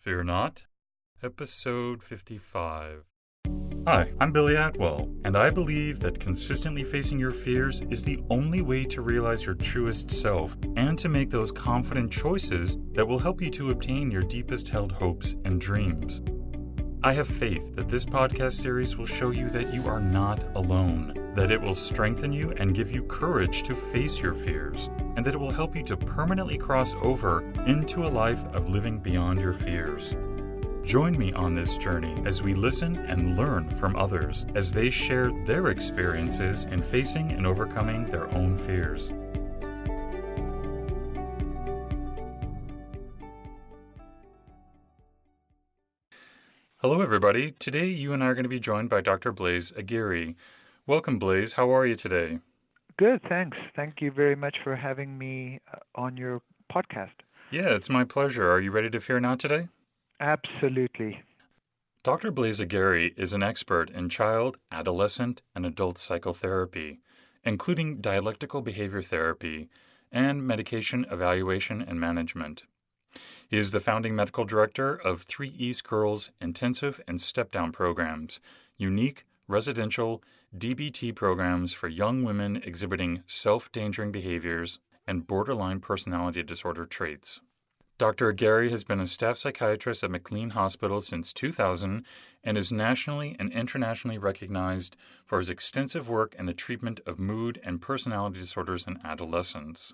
Fear Not, Episode 55. Hi, I'm Billy Atwell, and I believe that consistently facing your fears is the only way to realize your truest self and to make those confident choices that will help you to obtain your deepest held hopes and dreams. I have faith that this podcast series will show you that you are not alone, that it will strengthen you and give you courage to face your fears, and that it will help you to permanently cross over into a life of living beyond your fears. Join me on this journey as we listen and learn from others as they share their experiences in facing and overcoming their own fears. Hello, everybody. Today, you and I are going to be joined by Dr. Blaise Aguirre. Welcome, Blaise. How are you today? Good, thanks. Thank you very much for having me on your podcast. Yeah, it's my pleasure. Are you ready to fear not today? Absolutely. Dr. Blaise Aguirre is an expert in child, adolescent, and adult psychotherapy, including dialectical behavior therapy and medication evaluation and management. He is the founding medical director of 3 East Girls Intensive and Step Down programs, unique residential DBT programs for young women exhibiting self-endangering behaviors and borderline personality disorder traits. Dr. Aguirre has been a staff psychiatrist at McLean Hospital since 2000 and is nationally and internationally recognized for his extensive work in the treatment of mood and personality disorders in adolescents.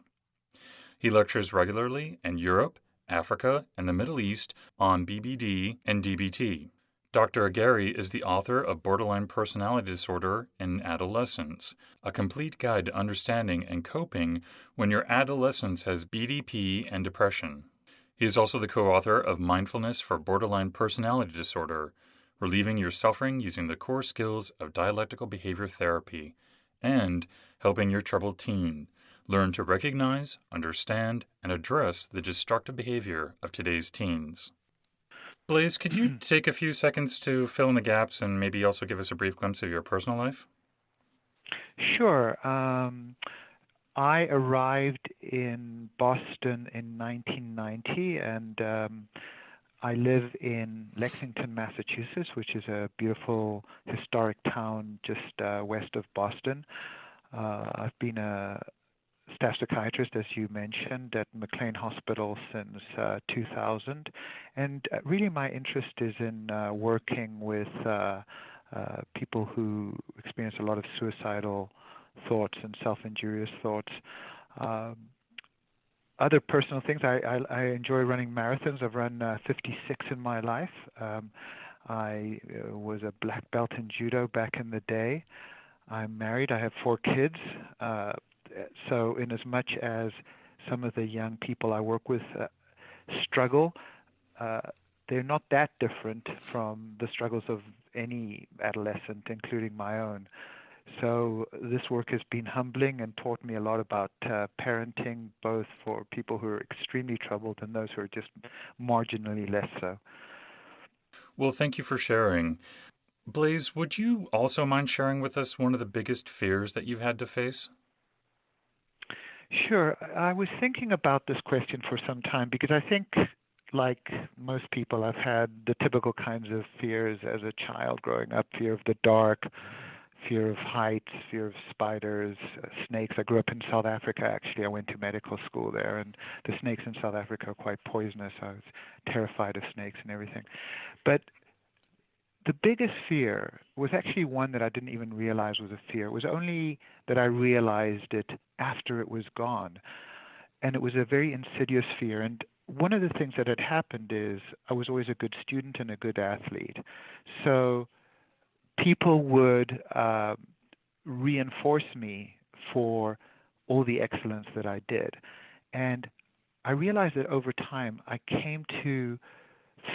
He lectures regularly in Europe, Africa, and the Middle East on BBD and DBT. Dr. Aguirre is the author of Borderline Personality Disorder in Adolescence, a complete guide to understanding and coping when your adolescence has BDP and depression. He is also the co-author of Mindfulness for Borderline Personality Disorder, Relieving Your Suffering Using the Core Skills of Dialectical Behavior Therapy, and Helping Your Troubled Teen, Learn to Recognize, Understand, and Address the Destructive Behavior of Today's Teens. Blaise, could you take a few seconds to fill in the gaps and maybe also give us a brief glimpse of your personal life? Sure. I arrived in Boston in 1990, and I live in Lexington, Massachusetts, which is a beautiful historic town just west of Boston. I've been a staff psychiatrist, as you mentioned, at McLean Hospital since 2000. And really my interest is in working with people who experience a lot of suicidal thoughts and self-injurious thoughts. Other personal things, I enjoy running marathons. I've run 56 in my life. I was a black belt in judo back in the day. I'm married. I have 4 kids. So in as much as some of the young people I work with struggle, they're not that different from the struggles of any adolescent, including my own. So this work has been humbling and taught me a lot about parenting, both for people who are extremely troubled and those who are just marginally less so. Well, thank you for sharing. Blaise, would you also mind sharing with us one of the biggest fears that you've had to face? Sure. I was thinking about this question for some time because I think, like most people, I've had the typical kinds of fears as a child growing up: fear of the dark, fear of heights, fear of spiders, snakes. I grew up in South Africa, actually. I went to medical school there, and the snakes in South Africa are quite poisonous. I was terrified of snakes and everything. But the biggest fear was actually one that I didn't even realize was a fear. It was only that I realized it after it was gone. And it was a very insidious fear. And one of the things that had happened is I was always a good student and a good athlete. So people would reinforce me for all the excellence that I did. And I realized that over time I came to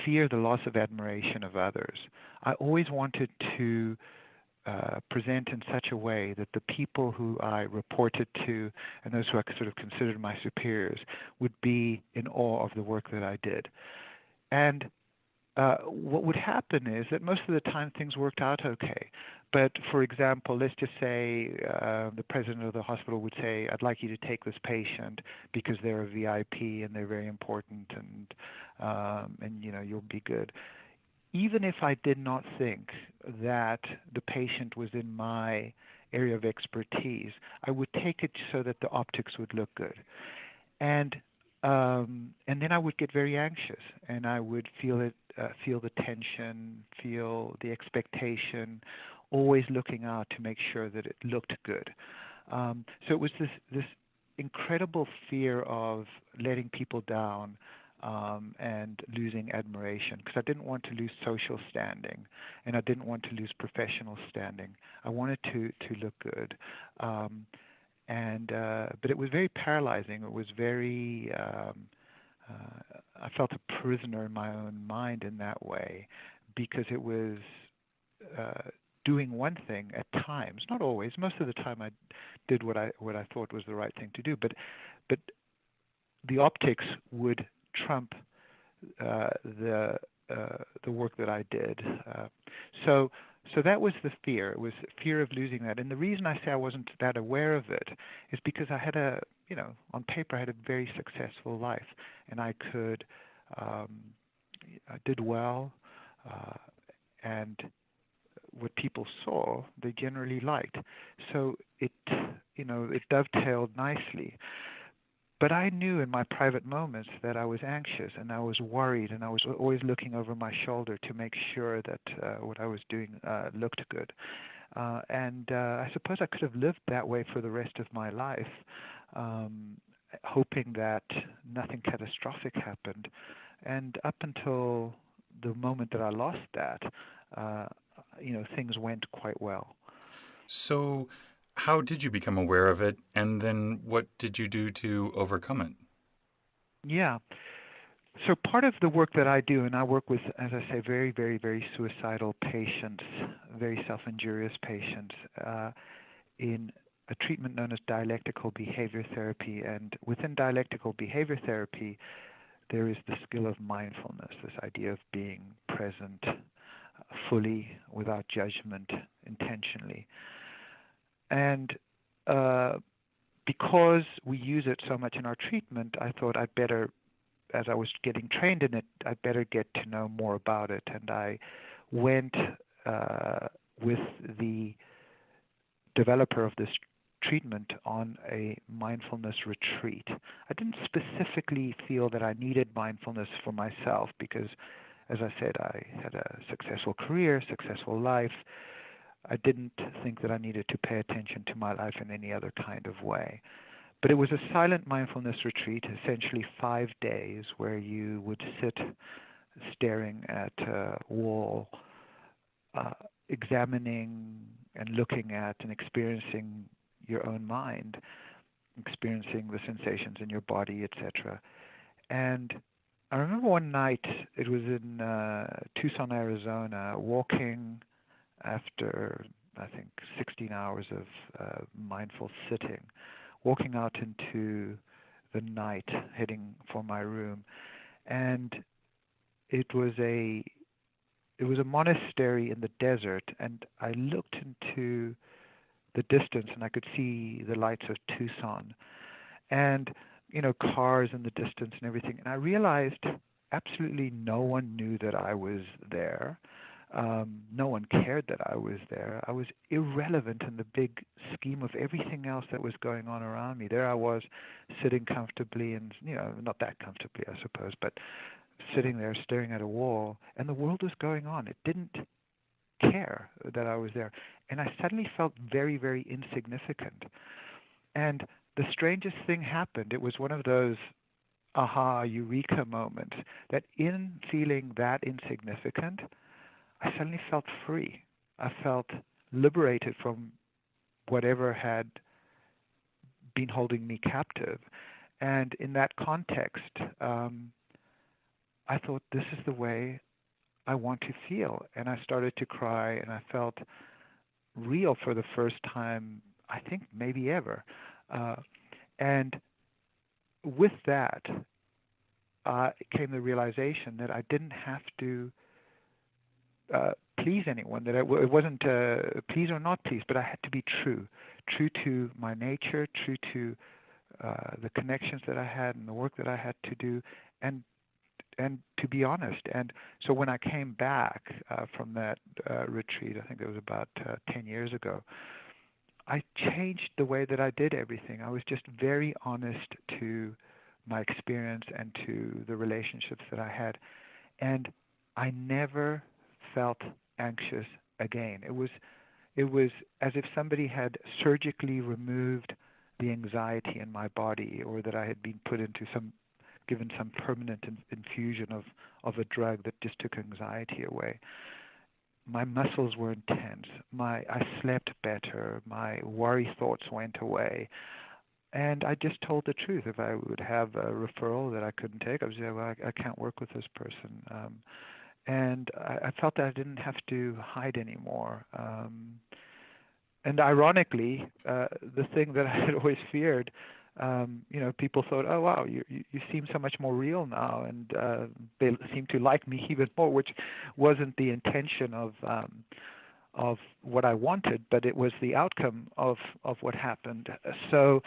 fear the loss of admiration of others. I always wanted to present in such a way that the people who I reported to and those who I sort of considered my superiors would be in awe of the work that I did. And what would happen is that most of the time things worked out okay. But for example, let's just say the president of the hospital would say, "I'd like you to take this patient because they're a VIP and they're very important, and you'll be good." Even if I did not think that the patient was in my area of expertise, I would take it so that the optics would look good. And and then I would get very anxious, and I would feel the tension, feel the expectation, always looking out to make sure that it looked good. So it was this incredible fear of letting people down, and losing admiration, because I didn't want to lose social standing, and I didn't want to lose professional standing. I wanted to look good. And But it was very paralyzing. It was very I felt a prisoner in my own mind in that way, because it was doing one thing at times, not always. Most of the time, I did what I thought was the right thing to do. But the optics would trump the work that I did. So so that was the fear. It was fear of losing that. And the reason I say I wasn't that aware of it is because I had on paper, I had a very successful life, and I did well, and what people saw, they generally liked. So it dovetailed nicely. But I knew in my private moments that I was anxious and I was worried, and I was always looking over my shoulder to make sure that what I was doing looked good. And I suppose I could have lived that way for the rest of my life, hoping that nothing catastrophic happened. And up until the moment that I lost that, things went quite well. So, how did you become aware of it, and then what did you do to overcome it? Yeah. So part of the work that I do, and I work with, as I say, very, very, very suicidal patients, very self-injurious patients, in a treatment known as dialectical behavior therapy. And within dialectical behavior therapy, there is the skill of mindfulness, this idea of being present fully, without judgment, intentionally. And because we use it so much in our treatment, I thought I'd better, as I was getting trained in it, I'd better get to know more about it. And I went with the developer of this treatment on a mindfulness retreat. I didn't specifically feel that I needed mindfulness for myself because, as I said, I had a successful career, successful life. I didn't think that I needed to pay attention to my life in any other kind of way. But it was a silent mindfulness retreat, essentially 5 days, where you would sit staring at a wall, examining and looking at and experiencing your own mind, experiencing the sensations in your body, etc. And I remember one night, it was in Tucson, Arizona, walking after, I think, 16 hours of mindful sitting, walking out into the night, heading for my room. And it was a monastery in the desert, and I looked into the distance and I could see the lights of Tucson and cars in the distance and everything. And I realized absolutely no one knew that I was there. No one cared that I was there. I was irrelevant in the big scheme of everything else that was going on around me. There I was, sitting comfortably, and not that comfortably, I suppose, but sitting there staring at a wall, and the world was going on. It didn't care that I was there. And I suddenly felt very, very insignificant. And the strangest thing happened. It was one of those aha, eureka moments, that in feeling that insignificant, I suddenly felt free. I felt liberated from whatever had been holding me captive. And in that context, I thought, this is the way I want to feel. And I started to cry, and I felt real for the first time, I think maybe ever. And with that came the realization that I didn't have to please anyone. That it wasn't please or not please, but I had to be true to my nature, true to the connections that I had and the work that I had to do, and and to be honest. And so when I came back from that retreat, I think it was about 10 years ago, I changed the way that I did everything. I was just very honest to my experience and to the relationships that I had. And I never felt anxious again. It was as if somebody had surgically removed the anxiety in my body, or that I had been given some permanent infusion of a drug that just took anxiety away. My muscles were intense. I slept better. My worry thoughts went away. And I just told the truth. If I would have a referral that I couldn't take, I would say, well, I can't work with this person. And I felt that I didn't have to hide anymore. And ironically, the thing that I had always feared, people thought, oh wow, you seem so much more real now, and they seem to like me even more, which wasn't the intention of what I wanted, but it was the outcome of what happened. So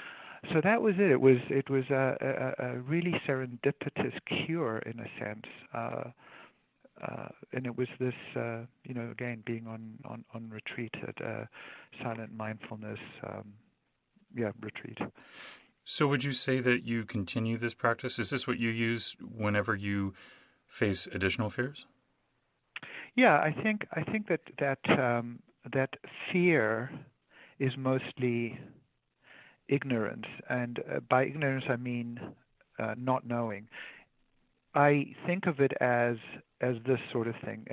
that was it. It was a really serendipitous cure in a sense. And it was this, again, being on retreat at silent mindfulness, retreat. So would you say that you continue this practice? Is this what you use whenever you face additional fears? Yeah, I think that fear is mostly ignorance, and by ignorance I mean not knowing. I think of it as this sort of thing.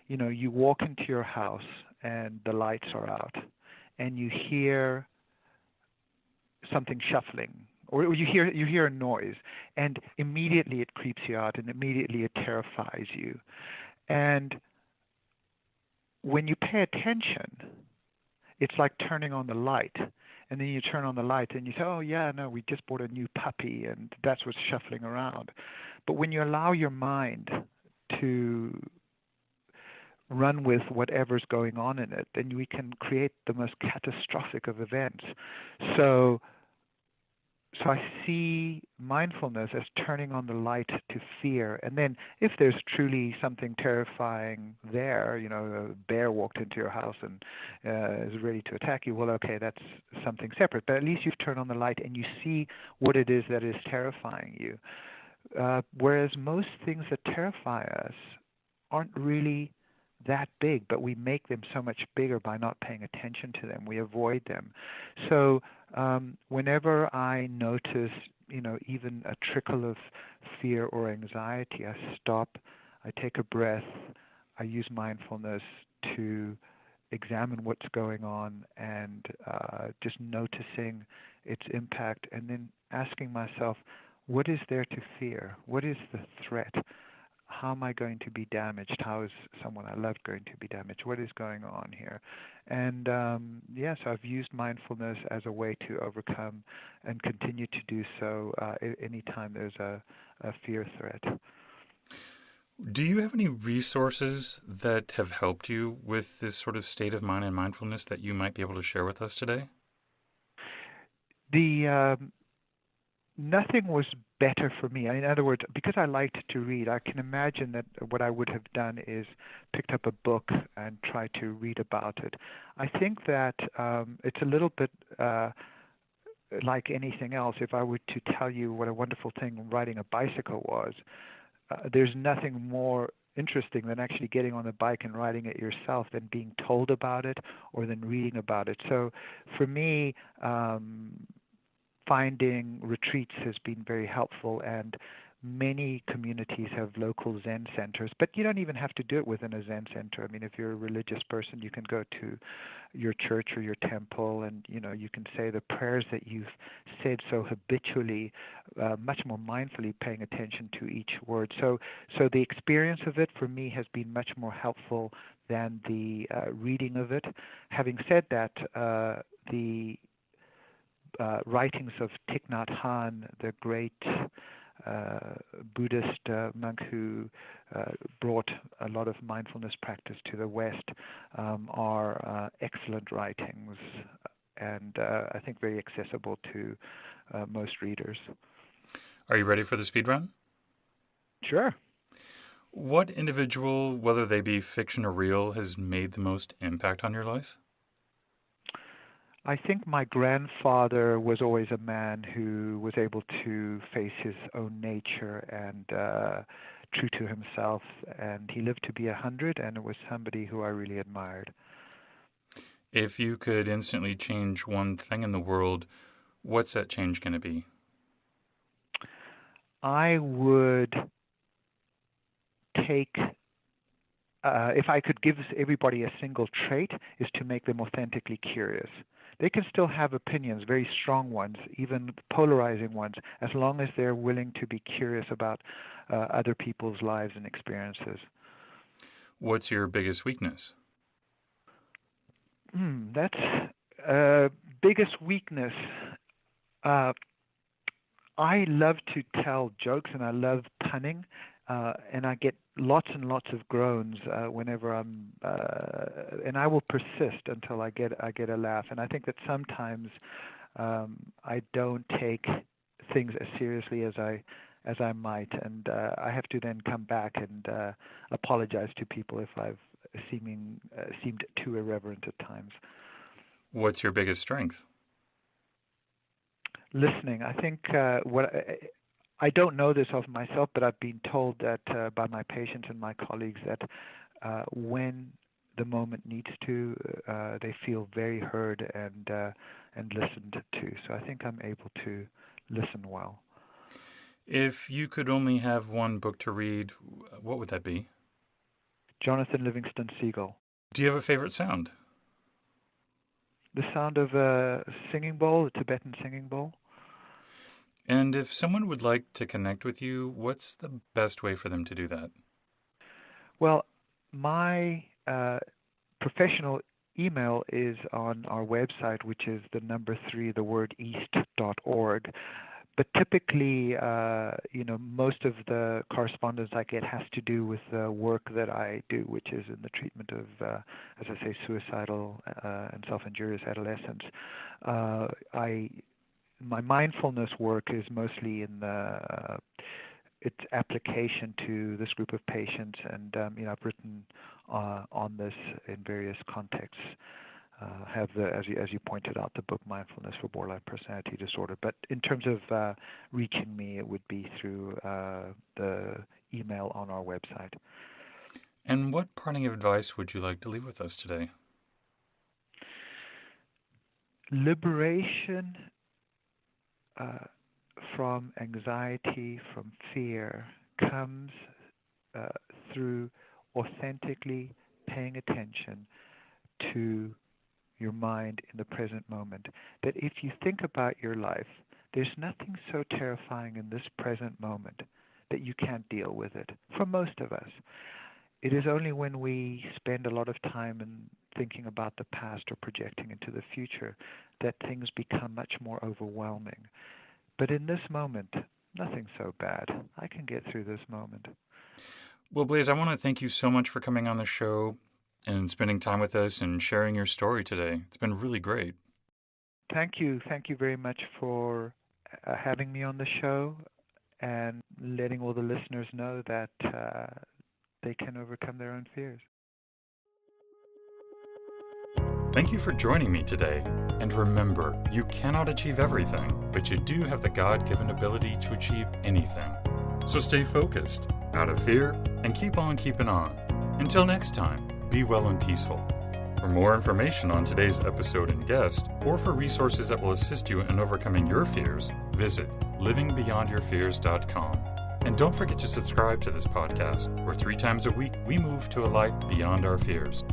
You walk into your house and the lights are out, and you hear something shuffling, or you hear a noise, and immediately it creeps you out, and immediately it terrifies you. And when you pay attention, it's like turning on the light. And then you turn on the light and you say, oh, yeah, no, we just bought a new puppy, and that's what's shuffling around. But when you allow your mind to run with whatever's going on in it, then we can create the most catastrophic of events. So I see mindfulness as turning on the light to fear. And then if there's truly something terrifying there, a bear walked into your house and is ready to attack you, well, okay, that's something separate. But at least you've turned on the light and you see what it is that is terrifying you. Whereas most things that terrify us aren't really that big, but we make them so much bigger by not paying attention to them. We avoid them. So whenever I notice, even a trickle of fear or anxiety, I stop, I take a breath, I use mindfulness to examine what's going on, and just noticing its impact, and then asking myself, what is there to fear? What is the threat? How am I going to be damaged? How is someone I love going to be damaged? What is going on here? And so I've used mindfulness as a way to overcome and continue to do so anytime there's a fear threat. Do you have any resources that have helped you with this sort of state of mind and mindfulness that you might be able to share with us today? Nothing was better for me. In other words, because I liked to read, I can imagine that what I would have done is picked up a book and tried to read about it. I think that it's a little bit like anything else. If I were to tell you what a wonderful thing riding a bicycle was, there's nothing more interesting than actually getting on the bike and riding it yourself than being told about it or than reading about it. So for me, finding retreats has been very helpful, and many communities have local Zen centers, but you don't even have to do it within a Zen center. I mean, if you're a religious person, you can go to your church or your temple, and you can say the prayers that you've said so habitually, much more mindfully, paying attention to each word. So the experience of it for me has been much more helpful than the reading of it. Having said that, the writings of Thich Nhat Hanh, the great Buddhist monk who brought a lot of mindfulness practice to the West, are excellent writings and I think very accessible to most readers. Are you ready for the speed run? Sure. What individual, whether they be fiction or real, has made the most impact on your life? I think my grandfather was always a man who was able to face his own nature and true to himself, and he lived to be 100, and it was somebody who I really admired. If you could instantly change one thing in the world, what's that change going to be? I would take, if I could give everybody a single trait, is to make them authentically curious. They can still have opinions, very strong ones, even polarizing ones, as long as they're willing to be curious about other people's lives and experiences. What's your biggest weakness? That's biggest weakness. I love to tell jokes and I love punning, and I get lots and lots of groans whenever I'm, and I will persist until I get a laugh. And I think that sometimes I don't take things as seriously as I might, and I have to then come back and apologize to people if I've seemed too irreverent at times. What's your biggest strength? Listening. I think I don't know this of myself, but I've been told that by my patients and my colleagues that when the moment needs to, they feel very heard and listened to. So I think I'm able to listen well. If you could only have one book to read, what would that be? Jonathan Livingston Seagull. Do you have a favorite sound? The sound of a singing bowl, a Tibetan singing bowl. And if someone would like to connect with you, what's the best way for them to do that? Well, my professional email is on our website, which is the number 3, the word east.org. But typically, most of the correspondence I get has to do with the work that I do, which is in the treatment of, as I say, suicidal and self-injurious adolescents. My mindfulness work is mostly in its application to this group of patients, and I've written on this in various contexts. Have as you pointed out, the book Mindfulness for Borderline Personality Disorder. But in terms of reaching me, it would be through the email on our website. And what parting advice would you like to leave with us today? Liberation from anxiety, from fear, comes through authentically paying attention to your mind in the present moment. That if you think about your life, there's nothing so terrifying in this present moment that you can't deal with it, for most of us. It is only when we spend a lot of time in thinking about the past or projecting into the future that things become much more overwhelming. But in this moment, nothing's so bad. I can get through this moment. Well, Blaise, I want to thank you so much for coming on the show and spending time with us and sharing your story today. It's been really great. Thank you. Thank you very much for having me on the show and letting all the listeners know that they can overcome their own fears. Thank you for joining me today. And remember, you cannot achieve everything, but you do have the God-given ability to achieve anything. So stay focused, out of fear, and keep on keeping on. Until next time, be well and peaceful. For more information on today's episode and guest, or for resources that will assist you in overcoming your fears, visit livingbeyondyourfears.com. And don't forget to subscribe to this podcast, where 3 times a week we move to a life beyond our fears.